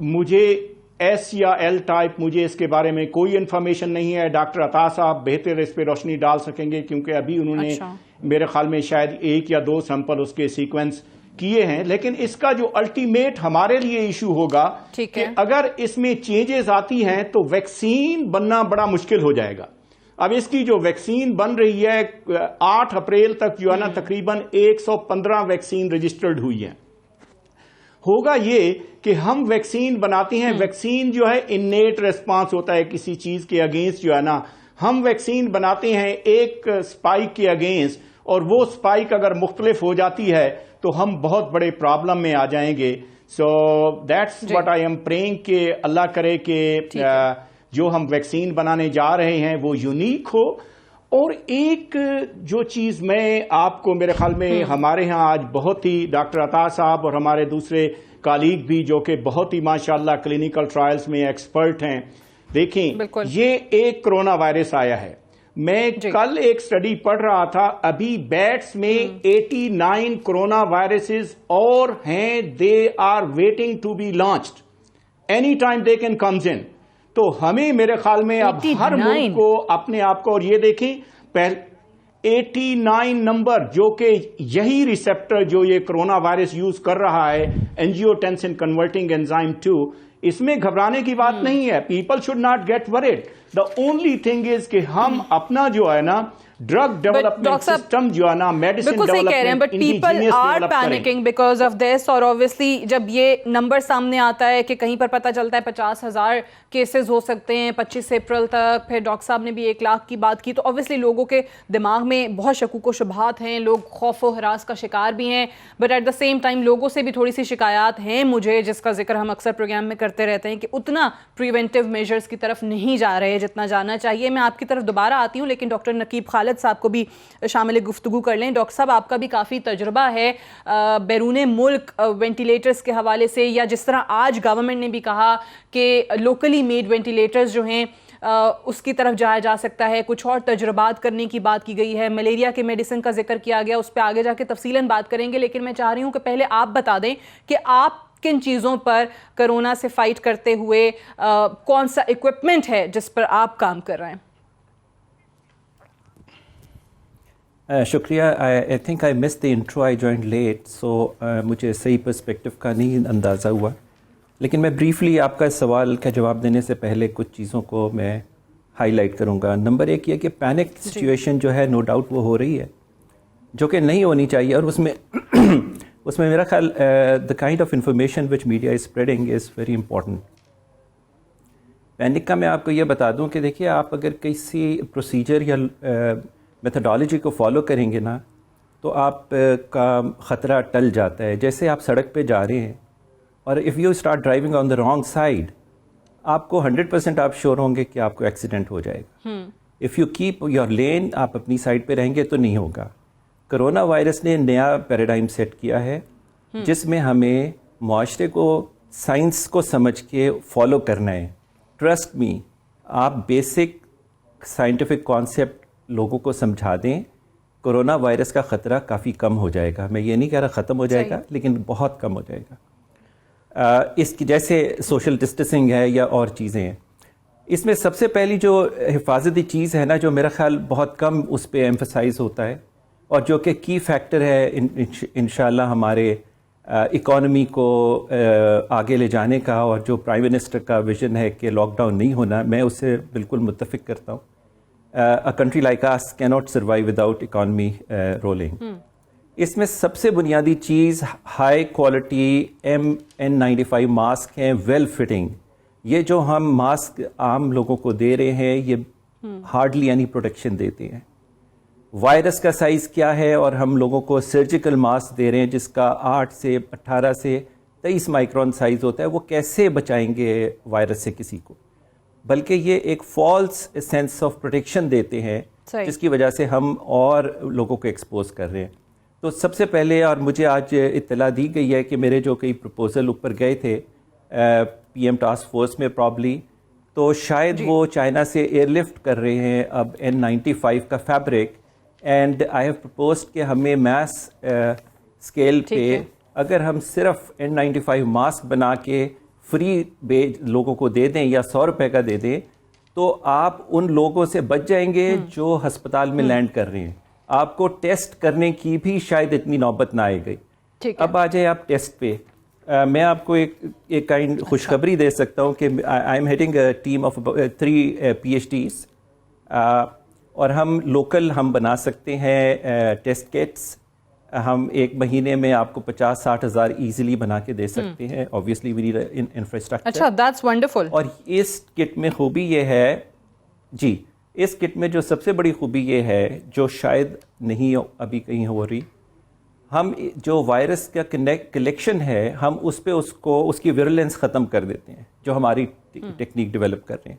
مجھے ایس یا L type مجھے اس کے بارے میں کوئی انفارمیشن نہیں ہے. ڈاکٹر عطا صاحب بہتر اس پہ روشنی ڈال سکیں گے کیونکہ ابھی انہوں نے میرے خیال میں شاید 1 یا 2 سیمپل اس کے سیکوینس کیے ہیں. لیکن اس کا جو الٹیمیٹ ہمارے لیے ایشو ہوگا کہ اگر اس میں چینجز آتی ہیں تو ویکسین بننا بڑا مشکل ہو جائے گا. اب اس کی جو ویکسین بن رہی ہے 8 اپریل تک جو ہے نا تقریباً 115 ویکسین رجسٹرڈ ہوئی ہیں. ہوگا یہ کہ ہم ویکسین بناتے ہیں, ویکسین جو ہے انیٹ ریسپانس ہوتا ہے کسی چیز کے اگینسٹ جو ہے نا, ہم ویکسین بناتے ہیں ایک سپائک کے اگینسٹ, اور وہ سپائک اگر مختلف ہو جاتی ہے تو ہم بہت بڑے پرابلم میں آ جائیں گے. So that's what I am praying کہ اللہ کرے کہ جو ہم ویکسین بنانے جا رہے ہیں وہ یونیک ہو. اور ایک جو چیز میں آپ کو میرے خیال میں ہمارے ہاں آج بہت ہی ڈاکٹر عطا صاحب اور ہمارے دوسرے کالیگ بھی جو کہ بہت ہی ماشاءاللہ کلینکل ٹرائلز میں ایکسپرٹ ہیں, دیکھیں یہ ایک کرونا وائرس آیا ہے. میں کل ایک سٹڈی پڑھ رہا تھا, ابھی بیٹس میں 89 کرونا وائرسز اور ہیں, they are waiting to be launched, any time they can comes in. تو ہمیں میرے خیال میں اب ہر ملک کو اپنے آپ کو, اور یہ دیکھیں 89 نمبر جو کہ یہی ریسپٹر جو یہ کرونا وائرس یوز کر رہا ہے, اینجیوٹینسن کنورٹنگ انزائم 2, اس میں گھبرانے کی بات نہیں ہے. People should not get worried. The only thing is کہ ہم اپنا جو ہے نا ڈرگ ڈیولپمنٹ سسٹم جو ہے نا medicine development, but people are panicking because of this. اور اوبویسلی جب یہ نمبر سامنے آتا ہے کہ کہیں پر پتہ چلتا ہے 50,000 کیسز ہو سکتے ہیں 25 اپریل تک, پھر ڈاکٹر صاحب نے بھی 1 لاکھ کی بات کی, تو اوبویسلی لوگوں کے دماغ میں بہت شکوک و شبہات ہیں, لوگ خوف و ہراس کا شکار بھی ہیں. But at the same time لوگوں سے بھی تھوڑی سی شکایات ہیں مجھے, جس کا ذکر ہم اکثر پروگرام میں کرتے رہتے ہیں کہ اتنا پریونٹیو میجرز کی طرف نہیں جا رہے جتنا جانا چاہیے. میں آپ کی طرف دوبارہ آتی ہوں, لیکن ڈاکٹر نقیب خالد صاحب کو بھی شامل گفتگو کر لیں. ڈاکٹر صاحب آپ کا بھی کافی تجربہ ہے بیرون ملک وینٹیلیٹرز کے حوالے سے, یا جس طرح آج گورنمنٹ نے بھی کہا کہ لوکلی میڈ وینٹیلیٹرز جو ہیں اس کی طرف جایا جا سکتا ہے. کچھ اور تجربات کرنے کی بات کی گئی ہے, ملیریا کے میڈیسن کا ذکر کیا گیا, اس پہ آگے جا کے تفصیلاً بات کریں گے. لیکن میں چاہ رہی ہوں کہ پہلے آپ بتا دیں کہ آپ کن چیزوں پر کرونا سے فائٹ کرتے ہوئے کون سا ایکوپمنٹ ہے جس پر آپ کام کر رہے ہیں. شکریہ. I think I miss the intro, I joined late, so مجھے صحیح پرسپیکٹو کا نہیں اندازہ ہوا. لیکن میں بریفلی آپ کا سوال کا جواب دینے سے پہلے کچھ چیزوں کو میں ہائی لائٹ کروں گا. نمبر 1 یہ کہ پینک سچویشن جو ہے نو ڈاؤٹ وہ ہو رہی ہے, جو کہ نہیں ہونی چاہیے, اور اس میں میرا خیال the kind of information which media is spreading is very important. Panic کا میں آپ کو یہ بتا دوں کہ دیکھیے, آپ اگر کسی پروسیجر یا میتھڈالوجی کو فالو کریں گے نا تو آپ کا خطرہ ٹل جاتا ہے. جیسے آپ سڑک پہ جا رہے ہیں اور if you start driving on the wrong side, آپ کو 100% آپ شیور ہوں گے کہ آپ کو ایکسیڈنٹ ہو جائے گا. اف یو کیپ یور لین, آپ اپنی سائڈ پہ رہیں گے تو نہیں ہوگا. کرونا وائرس نے نیا پیراڈائم سیٹ کیا ہے جس میں ہمیں معاشرے کو سائنس کو سمجھ کے فالو کرنا ہے. ٹرسٹ می, آپ بیسک سائنٹیفک کانسیپٹ لوگوں کو سمجھا دیں, کرونا وائرس کا خطرہ کافی کم ہو جائے گا. میں یہ نہیں کہہ رہا ختم ہو جائے گا, لیکن بہت کم ہو جائے گا. اس کی جیسے سوشل ڈسٹینسنگ ہے یا اور چیزیں ہیں. اس میں سب سے پہلی جو حفاظتی چیز ہے نا, جو میرا خیال بہت کم اس پہ ایمفسائز ہوتا ہے, اور جو کہ کی فیکٹر ہے انشاءاللہ ہمارے اکانومی کو آگے لے جانے کا, اور جو پرائم منسٹر کا ویژن ہے کہ لاک ڈاؤن نہیں ہونا, میں اس سے بالکل متفق کرتا ہوں. A country like us cannot survive without economy rolling. اس میں سب سے بنیادی چیز ہائی کوالٹی N95 ماسک ہیں, ویل فٹنگ. یہ جو ہم ماسک عام لوگوں کو دے رہے ہیں یہ ہارڈلی اینی پروٹیکشن دیتے ہیں. وائرس کا سائز کیا ہے, اور ہم لوگوں کو سرجیکل ماسک دے رہے ہیں جس کا 8 سے 18 سے 23 مائکرون سائز ہوتا ہے. وہ کیسے بچائیں گے وائرس سے کسی کو؟ بلکہ یہ ایک فالس سینس آف پروٹیکشن دیتے ہیں جس کی وجہ سے ہم اور لوگوں کو ایکسپوز کر رہے ہیں. تو سب سے پہلے, اور مجھے آج اطلاع دی گئی ہے کہ میرے جو کئی پروپوزل اوپر گئے تھے پی ایم ٹاسک فورس میں پرابلی, تو شاید وہ چائنا سے ایئر لفٹ کر رہے ہیں اب N95 کا fabric. And I have proposed کہ ہمیں میس اسکیل پہ اگر ہم صرف N95 ماسک بنا کے فری لوگوں کو دے دیں یا 100 روپے کا دے دیں تو آپ ان لوگوں سے بچ جائیں گے جو ہسپتال میں لینڈ کر رہے ہیں. آپ کو ٹیسٹ کرنے کی بھی شاید اتنی نوبت نہ آئے گئی. اب آ جائیں آپ ٹیسٹ پہ. میں آپ کو ایک کائنڈ خوشخبری دے سکتا ہوں کہ I am heading a team of 3 PhDs اور ہم لوکل ہم بنا سکتے ہیں ٹیسٹ کٹس. ہم ایک مہینے میں آپ کو 50-60 ہزار ایزیلی بنا کے دے سکتے ہیں. obviously we need infrastructure. اچھا that's wonderful. اور اس کٹ میں خوبی یہ ہے جی اس کٹ میں جو سب سے بڑی خوبی یہ ہے جو شاید نہیں ابھی کہیں ہو رہی, ہم جو وائرس کا کلیکشن ہے ہم اس پہ اس کی ویرولنس ختم کر دیتے ہیں جو ہماری ٹیکنیک ڈیولپ کر رہے ہیں.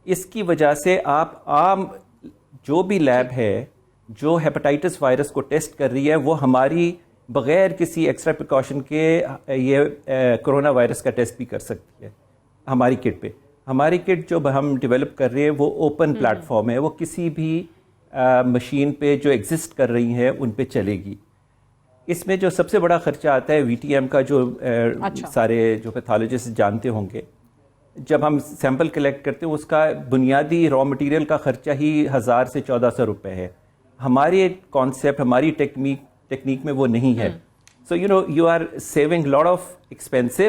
اس کی وجہ سے آپ عام جو بھی لیب ہے جو ہیپاٹائٹس وائرس کو ٹیسٹ کر رہی ہے وہ ہماری بغیر کسی ایکسٹرا پریکاشن کے یہ کرونا وائرس کا ٹیسٹ بھی کر سکتی ہے ہماری کٹ پہ. ہماری کٹ جو ہم ڈیولپ کر رہے ہیں وہ اوپن پلیٹ فارم ہے, وہ کسی بھی مشین پہ جو ایگزسٹ کر رہی ہیں ان پہ چلے گی. اس میں جو سب سے بڑا خرچہ آتا ہے VTM کا جو سارے جو پیتھولوجسٹ جانتے ہوں گے, جب ہم سیمپل کلیکٹ کرتے ہیں اس کا بنیادی را مٹیریل کا خرچہ ہی 1000 سے 1400 روپے ہے. ہماری کانسیپٹ ہماری ٹیکنیک میں وہ نہیں ہے. So you are saving lot of expensive,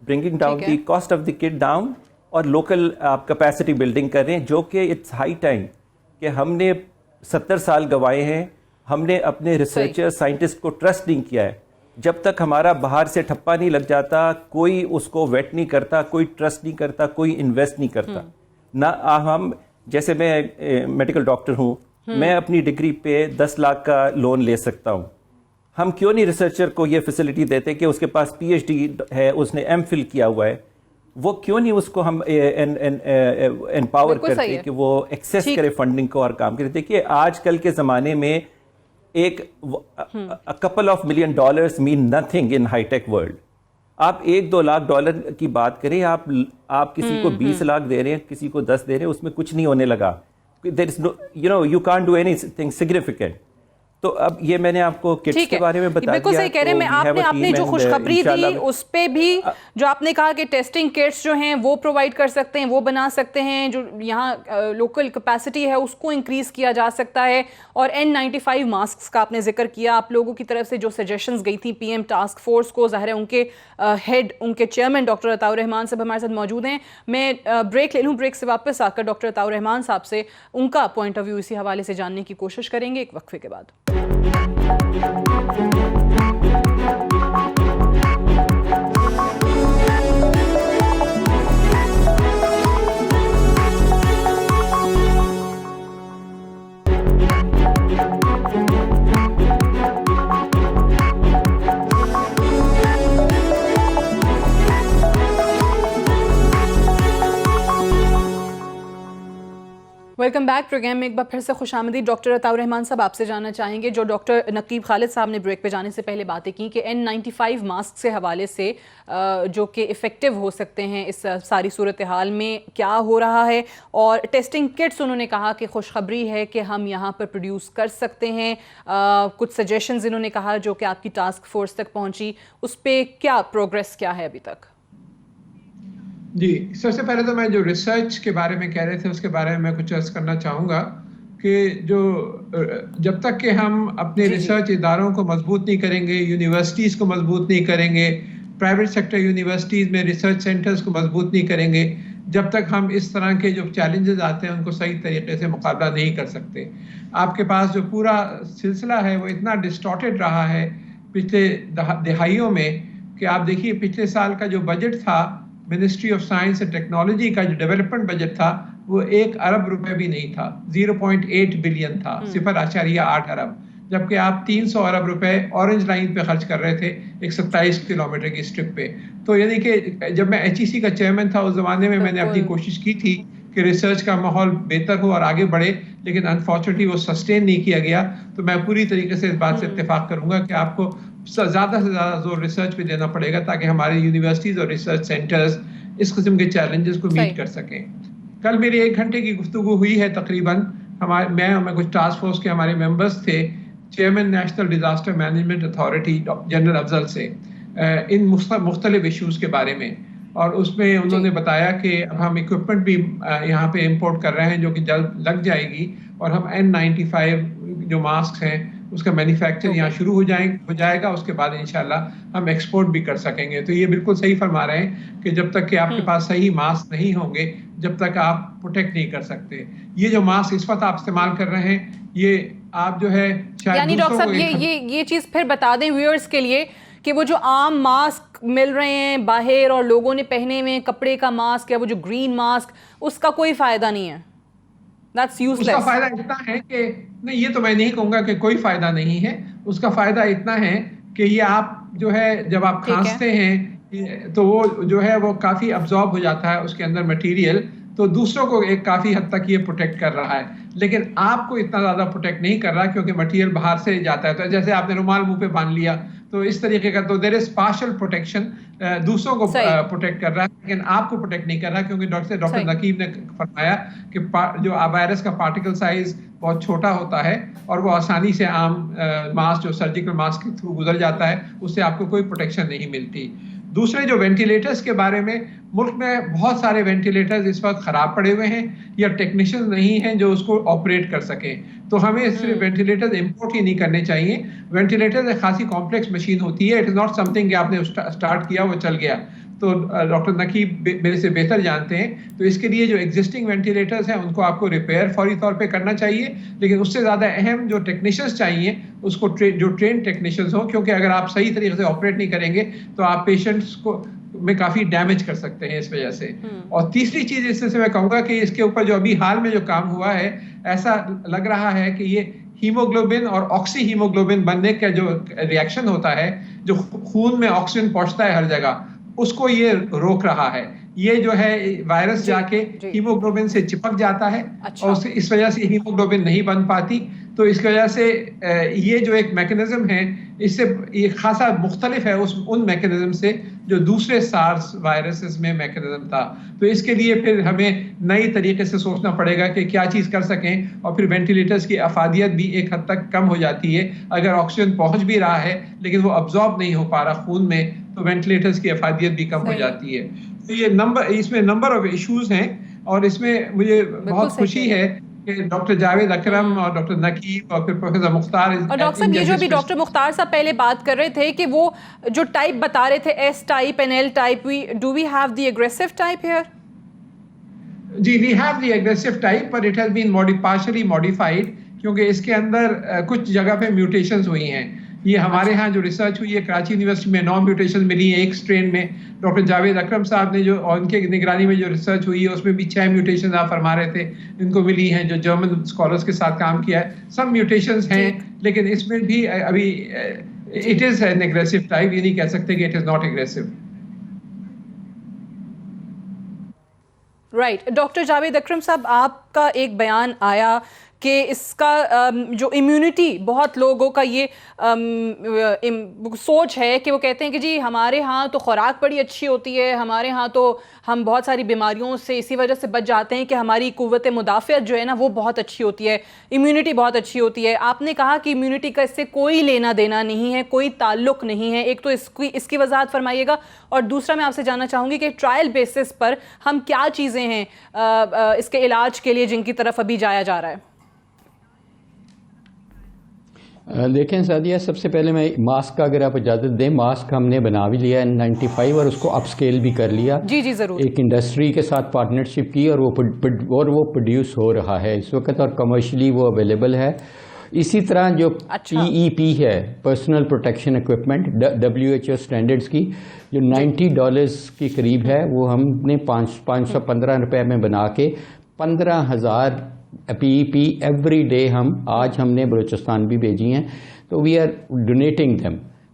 bringing down the cost of the kit down, اور لوکل آپ کیپیسٹی بلڈنگ کر رہے ہیں جو کہ اٹس ہائی ٹائم کہ ہم نے 70 سال گوائے ہیں. ہم نے اپنے ریسرچر سائنٹسٹ کو ٹرسٹ نہیں کیا ہے. جب تک ہمارا باہر سے ٹھپا نہیں لگ جاتا کوئی اس کو ویٹ نہیں کرتا, کوئی ٹرسٹ نہیں کرتا, کوئی انویسٹ نہیں کرتا. نہ ہم جیسے میں میڈیکل ڈاکٹر ہوں, میں اپنی ڈگری پہ 10 لاکھ کا لون لے سکتا ہوں. ہم کیوں نہیں ریسرچر کو یہ فیسلٹی دیتے کہ اس کے پاس PhD ہے, اس نے MPhil کیا ہوا ہے, وہ کیوں نہیں اس کو ہم امپاور کرتے کہ وہ ایکسیس کرے فنڈنگ کو اور کام کرے. دیکھیے آج کل کے زمانے میں ایک couple of $1 million mean nothing in high tech world. آپ 1-2 لاکھ ڈالر کی بات کریں, آپ کسی کو 20 لاکھ دے رہے ہیں, کسی کو 10 دے رہے ہیں, اس میں کچھ نہیں ہونے لگا. There is no, you can't do anything significant. تو اب یہ میں نے آپ کو کٹس کے بارے میں بتا دیا. بالکل صحیح کہہ رہے ہیں. آپ نے جو خوشخبری دی اس پہ بھی جو آپ نے کہا کہ ٹیسٹنگ کٹس جو ہیں وہ پرووائڈ کر سکتے ہیں, وہ بنا سکتے ہیں, جو یہاں لوکل کیپیسٹی ہے اس کو انکریز کیا جا سکتا ہے. اور N95 ماسکس کا آپ نے ذکر کیا, آپ لوگوں کی طرف سے جو سجیشنز گئی تھیں PM ٹاسک فورس کو, ظاہر ہے ان کے ہیڈ, ان کے چیئرمین ڈاکٹر عطاء الرحمان صاحب ہمارے ساتھ موجود ہیں. میں بریک لے لوں, بریک سے واپس آ کر ڈاکٹر عطاء الرحمان صاحب سے ان کا پوائنٹ آف ویو اسی حوالے سے جاننے کی کوشش کریں گے ایک وقفے کے بعد. Welcome back. پروگرام میں ایک بار پھر سے خوش آمدید. ڈاکٹر عطاء الرحمان صاحب آپ سے جاننا چاہیں گے, جو ڈاکٹر نقیب خالد صاحب نے بریک پہ جانے سے پہلے باتیں کی کہ N95 ماسک سے حوالے سے جو کہ افیکٹو ہو سکتے ہیں اس ساری صورتحال میں, کیا ہو رہا ہے, اور ٹیسٹنگ کٹس انہوں نے کہا کہ خوشخبری ہے کہ ہم یہاں پر پروڈیوس کر سکتے ہیں. کچھ سجیشنز انہوں نے کہا جو کہ آپ کی ٹاسک فورس تک پہنچی, اس پہ کیا پروگریس کیا ہے ابھی تک؟ جی, سب سے پہلے تو میں جو ریسرچ کے بارے میں کہہ رہے تھے اس کے بارے میں کچھ عرض کرنا چاہوں گا کہ جب تک کہ ہم اپنے ریسرچ اداروں کو مضبوط نہیں کریں گے, یونیورسٹیز کو مضبوط نہیں کریں گے, پرائیویٹ سیکٹر یونیورسٹیز میں ریسرچ سینٹرز کو مضبوط نہیں کریں گے, جب تک ہم اس طرح کے جو چیلنجز آتے ہیں ان کو صحیح طریقے سے مقابلہ نہیں کر سکتے. آپ کے پاس جو پورا سلسلہ ہے وہ اتنا ڈسٹارٹیڈ رہا ہے پچھلے دہائیوں میں کہ آپ دیکھیے پچھلے سال کا جو بجٹ تھا ministry of science and technology کا, جو ڈیولپمنٹ بجٹ تھا وہ 1 ارب روپے بھی نہیں تھا, 0.8 بلین تھا, 0.8 ارب, جبکہ آپ 300 ارب روپے اورنج لائن پہ خرچ کر رہے تھے ایک 27 کلومیٹر کی اسٹرپ پہ. تو یعنی کہ جب میں HEC کا چیئرمین تھا اس زمانے میں نے اپنی کوشش کی تھی کہ ریسرچ کا ماحول بہتر ہو اور آگے بڑھے, لیکن انفارچونیٹلی وہ سسٹین نہیں کیا گیا. تو میں پوری طریقے سے اس بات سے اتفاق کروں گا کہ آپ کو زیادہ سے زیادہ زور ریسرچ پہ دینا پڑے گا تاکہ ہماری یونیورسٹیز اور ریسرچ سینٹرز اس قسم کے چیلنجز کو میٹ کر سکیں. کل میری 1 گھنٹے کی گفتگو ہوئی ہے تقریباً, میں کچھ ٹاسک فورس کے ہمارے ممبرس تھے, chairman National Disaster Management Authority General Afzal سے, ان مختلف ایشوز کے بارے میں. اور اس میں انہوں نے بتایا کہ اب ہم اکوپمنٹ بھی یہاں پہ امپورٹ کر رہے ہیں جو کہ جلد لگ جائے گی، اور ہم N95 جو ماسک ہیں اس کا مینوفیکچر یہاں شروع ہو جائے گا، اس کے بعد انشاءاللہ ہم ایکسپورٹ بھی کر سکیں گے. تو یہ بالکل صحیح فرما رہے ہیں کہ جب تک کہ آپ کے پاس صحیح ماسک نہیں ہوں گے جب تک آپ پروٹیکٹ نہیں کر سکتے. یہ جو ماسک اس وقت آپ استعمال کر رہے ہیں یہ آپ جو ہے شاید یعنی ڈاکٹر صاحب یہ چیز پھر بتا دیں ویورز کے لیے کہ وہ جو عام ماسک مل رہے ہیں باہر اور لوگوں نے پہنے ہوئے کپڑے کا ماسک یا وہ جو گرین ماسک، اس کا کوئی فائدہ نہیں ہے. اس کا فائدہ اتنا ہے کہ نہیں، یہ تو میں نہیں کہوں گا کہ کوئی فائدہ نہیں ہے. اس کا فائدہ اتنا ہے کہ یہ آپ جو ہے جب آپ کھانستے ہیں تو وہ جو ہے وہ کافی ابزارب ہو جاتا ہے اس کے اندر مٹیریل، تو دوسروں کو ایک کافی حد تک یہ پروٹیکٹ کر رہا ہے. لیکن آپ کو اتنا زیادہ پروٹیکٹ نہیں کر رہا کیونکہ مٹیریل باہر سے جاتا ہے. تو جیسے آپ نے رومال منہ پہ باندھ لیا تو اس طریقے کا، تو دیر از پارشل پروٹیکشن، دوسروں کو پروٹیکٹ کر رہا ہے لیکن آپ کو پروٹیکٹ نہیں کر رہا، کیونکہ ڈاکٹر نقیب نے فرمایا کہ جو وائرس کا پارٹیکل سائز بہت چھوٹا ہوتا ہے اور وہ آسانی سے عام ماسک جو سرجیکل ماسک کے تھرو گزر جاتا ہے، اس سے آپ کو کوئی پروٹیکشن نہیں ملتی. دوسرے جو وینٹیلیٹرز کے بارے میں، ملک میں بہت سارے وینٹیلیٹرز اس وقت خراب پڑے ہوئے ہیں یا ٹیکنیشین نہیں ہیں جو اس کو آپریٹ کر سکیں، تو ہمیں صرف وینٹیلیٹرز امپورٹ ہی نہیں کرنے چاہیے. وینٹیلیٹرز ایک خاصی کمپلیکس مشین ہوتی ہے، it is not some thing کہ آپ نے اسٹارٹ کیا وہ چل گیا. تو ڈاکٹر نقیب میرے سے بہتر جانتے ہیں. تو اس کے لیے جو ایگزسٹنگ وینٹیلیٹرز ہیں ان کو آپ کو ریپیئر فوری طور پہ کرنا چاہیے، لیکن اس سے زیادہ اہم جو ٹیکنیشینز چاہیے اس کو جو ٹرین ٹیکنیشینز ہوں، کیونکہ اگر آپ صحیح طریقے سے آپریٹ نہیں کریں گے تو آپ پیشنٹس کو میں کافی ڈیمیج کر سکتے ہیں اس وجہ سے. اور تیسری چیز اس سے میں کہوں گا کہ اس کے اوپر جو ابھی حال میں جو کام ہوا ہے، ایسا لگ رہا ہے کہ یہ ہیموگلوبن اور آکسی ہیموگلوبن بننے کا جو ریئیکشن ہوتا ہے، جو خون میں آکسیجن پہنچتا ہے ہر جگہ، اس کو یہ روک رہا ہے. یہ جو ہے وائرس جا کے ہیموگلوبن سے چپک جاتا ہے اور اس وجہ سے ہیموگلوبن نہیں بن پاتی. تو اس کی وجہ سے یہ جو ایک میکینزم ہے اس سے یہ خاصا مختلف ہے ان میکینزم سے جو دوسرے سارس وائرسز میں میکینزم تھا. تو اس کے لیے پھر ہمیں نئی طریقے سے سوچنا پڑے گا کہ کیا چیز کر سکیں، اور پھر وینٹیلیٹرز کی افادیت بھی ایک حد تک کم ہو جاتی ہے. اگر آکسیجن پہنچ بھی رہا ہے لیکن وہ ابزارب نہیں ہو پا رہا خون میں، تو وینٹیلیٹرز کی افادیت بھی کم ہو جاتی ہے. تو یہ اس میں نمبر آف ایشوز ہیں، اور اس میں مجھے بہت خوشی ہے کہ ڈاکٹر جاوید اکرم اور ڈاکٹر نقیب اور پھر پروفیسر مختار، اور ڈاکٹر صاحب یہ جو بھی ڈاکٹر مختار صاحب پہلے بات کر رہے تھے کہ وہ جو ٹائپ بتا رہے تھے S type and L type, do we have the aggressive type here? جی we have the aggressive type, but it has been partially modified, کیونکہ اس کے اندر کچھ جگہ پہ میوٹیشنز ہوئی ہیں. یہ ہمارے ہاں جو ریسرچ ہوئی ہے کراچی یونیورسٹی میں 9 میوٹیشن ملی ہیں ایک اسٹرین میں. ڈاکٹر جاوید اکرم صاحب نے جو ان کے نگرانی میں جو ریسرچ ہوئی ہے اس میں بھی 6 میوٹیشن آپ فرما رہے تھے ان کو ملی ہیں، جو جرمن اسکالرس کے ساتھ کام کیا ہے. سب میوٹیشنز ہیں لیکن اس میں بھی ابھی it is an aggressive type, یہ نہیں کہہ سکتے کہ it is not aggressive. Right. Doctor Javed Akram صاحب، آپ کا ایک بیان آیا کہ اس کا جو امیونٹی، بہت لوگوں کا یہ سوچ ہے کہ وہ کہتے ہیں کہ جی ہمارے ہاں تو خوراک بڑی اچھی ہوتی ہے، ہمارے ہاں تو ہم بہت ساری بیماریوں سے اسی وجہ سے بچ جاتے ہیں کہ ہماری قوت مدافعت جو ہے نا وہ بہت اچھی ہوتی ہے، امیونٹی بہت اچھی ہوتی ہے. آپ نے کہا کہ امیونٹی کا اس سے کوئی لینا دینا نہیں ہے، کوئی تعلق نہیں ہے. ایک تو اس کی وضاحت فرمائیے گا، اور دوسرا میں آپ سے جاننا چاہوں گی کہ ٹرائل بیسس پر ہم کیا چیزیں ہیں اس کے علاج کے لیے جن کی طرف ابھی جایا جا رہا ہے؟ دیکھیں سعدیہ، سب سے پہلے میں ماسک کا اگر آپ اجازت دیں، ماسک ہم نے بنا بھی لیا N95 اور اس کو اپ اسکیل بھی کر لیا. جی ضرور. ایک انڈسٹری کے ساتھ پارٹنرشپ کی اور وہ پروڈیوس ہو رہا ہے اس وقت اور کمرشلی وہ اویلیبل ہے. اسی طرح جو PEP ہے، personal protection equipment, WHO standards کی جو $90 کے قریب ہے، وہ ہم نے 515 روپے میں بنا کے 15,000 PEP ایوری ڈے ہم نے بلوچستان بھی بھیجی ہیں. تو وی آر ڈونیٹنگ دیم.